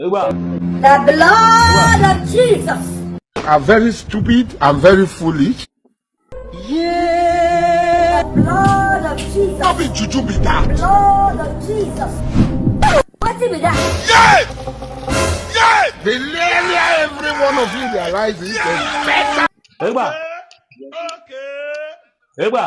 The blood of Jesus. I'm very stupid. I'm very foolish. Yeah. The blood of Jesus. How be juju be that? Blood of Jesus. What is that? Yeah! Yeah! The earlier every one of you realizes, the better. Okay.